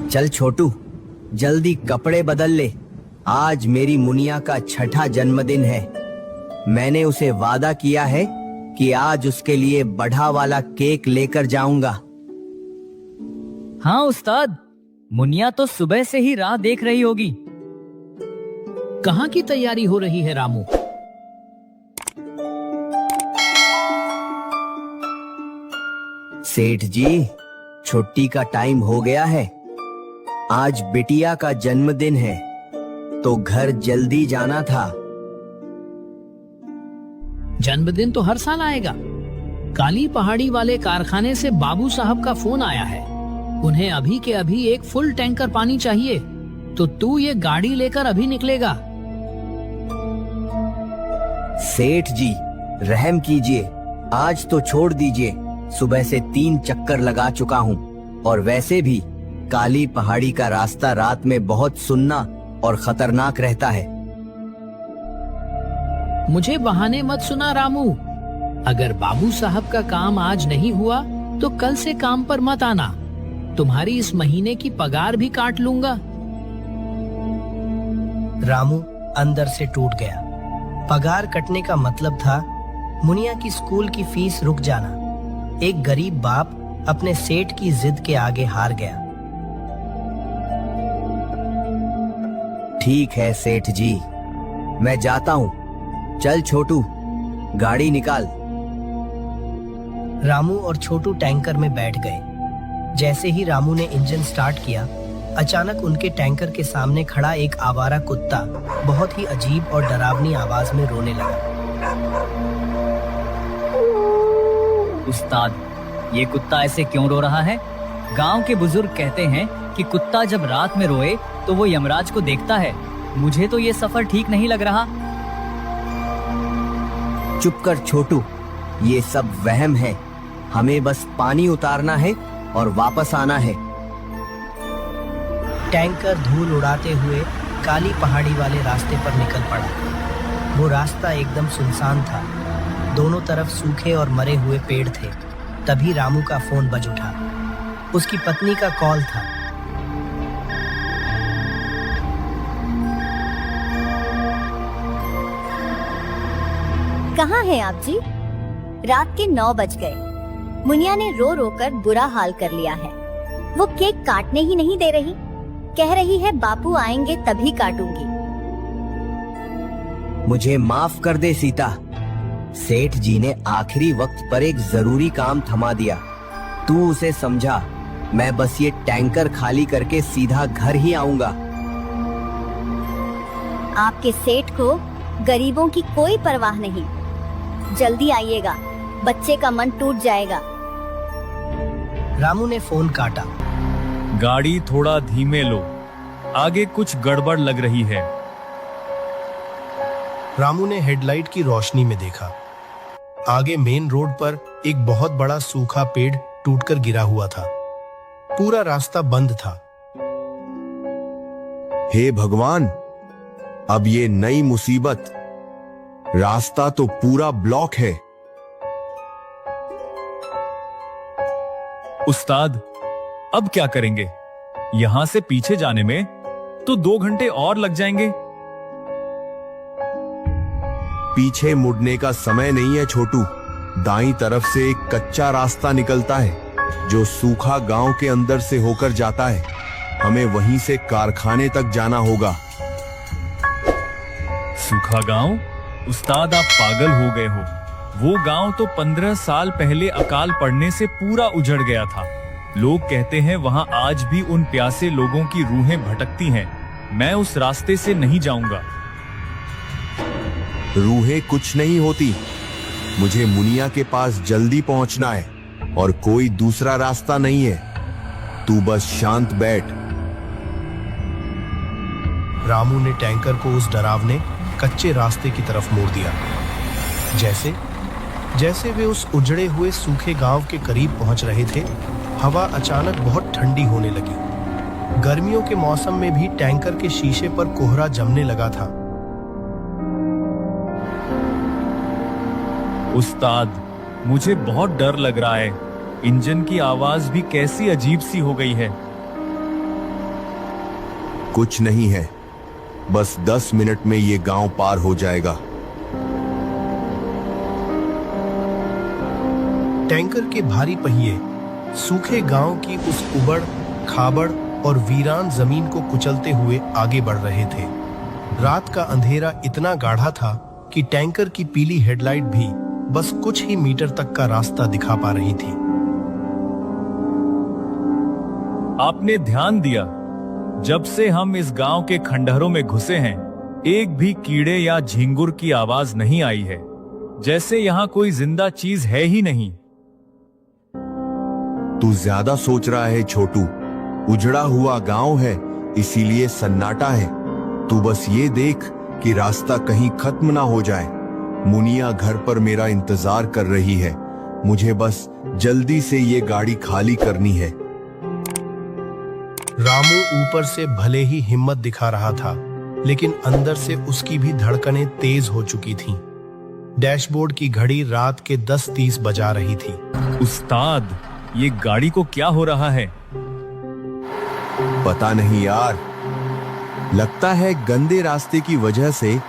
चल छोटू, जल्दी कपड़े बदल ले। आज मेरी मुनिया का छठा जन्मदिन है। मैंने उसे वादा किया है कि आज उसके लिए बढ़ा वाला केक लेकर जाऊंगा। हाँ उस्ताद, मुनिया तो सुबह से ही राह देख रही होगी। कहाँ की तैयारी हो रही है रामू? सेठ जी, छुट्टी का टाइम हो गया है। आज बिटिया का जन्मदिन है तो घर जल्दी जाना था। जन्मदिन तो हर साल आएगा। काली पहाड़ी वाले कारखाने से बाबू साहब का फोन आया है। उन्हें अभी के अभी एक फुल टैंकर पानी चाहिए, तो तू ये गाड़ी लेकर अभी निकलेगा। सेठ जी, रहम कीजिए, आज तो छोड़ दीजिए। सुबह से 3 चक्कर लगा चुका हूँ और वैसे भी काली पहाड़ी का रास्ता रात में बहुत सुन्ना और खतरनाक रहता है। मुझे बहाने मत सुना रामू। अगर बाबू साहब का काम आज नहीं हुआ तो कल से काम पर मत आना। तुम्हारी इस महीने की पगार भी काट लूंगा। रामू अंदर से टूट गया। पगार कटने का मतलब था मुनिया की स्कूल की फीस रुक जाना। एक गरीब बाप अपने सेठ की जिद के आगे हार गया। ठीक है सेठ जी, मैं जाता हूँ। चल छोटू, गाड़ी निकाल। रामू और छोटू टैंकर में बैठ गए। जैसे ही रामू ने इंजन स्टार्ट किया, अचानक उनके टैंकर के सामने खड़ा एक आवारा कुत्ता बहुत ही अजीब और डरावनी आवाज में रोने लगा। उस्ताद, ये कुत्ता ऐसे क्यों रो रहा है? गांव के बुजुर्ग कहते हैं कि कुत्ता जब रात में रोए तो वो यमराज को देखता है। मुझे तो ये सफर ठीक नहीं लग रहा। चुप कर छोटू, ये सब वहम है। हमें बस पानी उतारना है और वापस आना है। टैंकर धूल उड़ाते हुए काली पहाड़ी वाले रास्ते पर निकल पड़ा। वो रास्ता एकदम सुनसान था। दोनों तरफ सूखे और मरे हुए पेड़ थे। तभी रामू का फोन बज उठा। उसकी पत्नी का कॉल था। कहाँ हैं आप जी? रात के 9 बज गए। मुनिया ने रो रो कर बुरा हाल कर लिया है। वो केक काटने ही नहीं दे रही। कह रही है बापू आएंगे तभी काटूंगी। मुझे माफ कर दे सीता। सेठ जी ने आखिरी वक्त पर एक जरूरी काम थमा दिया। तू उसे समझा। मैं बस ये टैंकर खाली करके सीधा घर ही आऊंगा। आपके सेठ को गरीबों की कोई परवाह नहीं। जल्दी आइएगा, बच्चे का मन टूट जाएगा। रामू ने फोन काटा। गाड़ी थोड़ा धीमे लो, आगे कुछ गड़बड़ लग रही है। रामू ने हेडलाइट की रोशनी में देखा। आगे मेन रोड पर एक बहुत बड़ा सूखा पेड़ टूटकर गिरा हुआ था। पूरा रास्ता बंद था। हे भगवान, अब ये नई मुसीबत। रास्ता तो पूरा ब्लॉक है। उस्ताद, अब क्या करेंगे? यहां से पीछे जाने में तो 2 घंटे और लग जाएंगे। पीछे मुड़ने का समय नहीं है छोटू। दाईं तरफ से एक कच्चा रास्ता निकलता है जो सूखा गांव के अंदर से होकर जाता है। हमें वहीं से कारखाने तक जाना होगा। सूखा गांव? उस्ताद, आप पागल हो गए हो। वो गांव तो 15 साल पहले अकाल पड़ने से पूरा उजड़ गया था। लोग कहते हैं वहां आज भी उन प्यासे लोगों की रूहें भटकती हैं। मैं उस रास्ते से नहीं जाऊंगा। रूहें कुछ नहीं होती। मुझे मुनिया के पास जल्दी पहुंचना है और कोई दूसरा रास्ता नहीं है। तू बस शांत बैठ। रामू ने टैंकर को उस डरावने कच्चे रास्ते की तरफ मोड़ दिया। जैसे जैसे वे उस उजड़े हुए सूखे गांव के करीब पहुंच रहे थे, हवा अचानक बहुत ठंडी होने लगी। गर्मियों के मौसम में भी टैंकर के शीशे पर कोहरा जमने लगा था। उस्ताद, मुझे बहुत डर लग रहा है। इंजन की आवाज भी कैसी अजीब सी हो गई है। रामू ने टैंकर को उस डरावने कच्चे रास्ते की तरफ मोड़ दिया। जैसे जैसे वे उस उजड़े हुए सूखे गांव के करीब पहुंच रहे थे, हवा अचानक बहुत ठंडी होने लगी। गर्मियों के मौसम में भी टैंकर के शीशे पर कोहरा जमने लगा था। उस्ताद, मुझे बहुत डर लग रहा है। इंजन की आवाज भी कैसी अजीब सी हो गई है। कुछ नहीं है, बस 10 मिनट में ये गांव पार हो जाएगा। टैंकर के भारी पहिए सूखे गांव की उस उबड़ खाबड़ और वीरान जमीन को कुचलते हुए आगे बढ़ रहे थे। रात का अंधेरा इतना गाढ़ा था कि टैंकर की पीली हेडलाइट भी बस कुछ ही मीटर तक का रास्ता दिखा पा रही थी। आपने ध्यान दिया, जब से हम इस गांव के खंडहरों में घुसे हैं, एक भी कीड़े या झिंगुर की आवाज नहीं आई है, जैसे यहाँ कोई जिंदा चीज है ही नहीं। तू ज्यादा सोच रहा है छोटू, उजड़ा हुआ गांव है इसीलिए सन्नाटा है। तू बस ये देख कि रास्ता कहीं खत्म ना हो जाए। मुनिया घर पर मेरा इंतजार कर रही है, मुझे बस जल्दी से ये गाड़ी खाली करनी है। रामू ऊपर से भले ही हिम्मत दिखा रहा था, लेकिन अंदर से उसकी भी धड़कनें तेज हो चुकी थीं। डैशबोर्ड की घड़ी रात के 10:30 बजा रही थी। उस्ताद, ये गाड़ी को क्या हो रहा है? पता नहीं यार, लगता है गंदे रास्ते की वजह से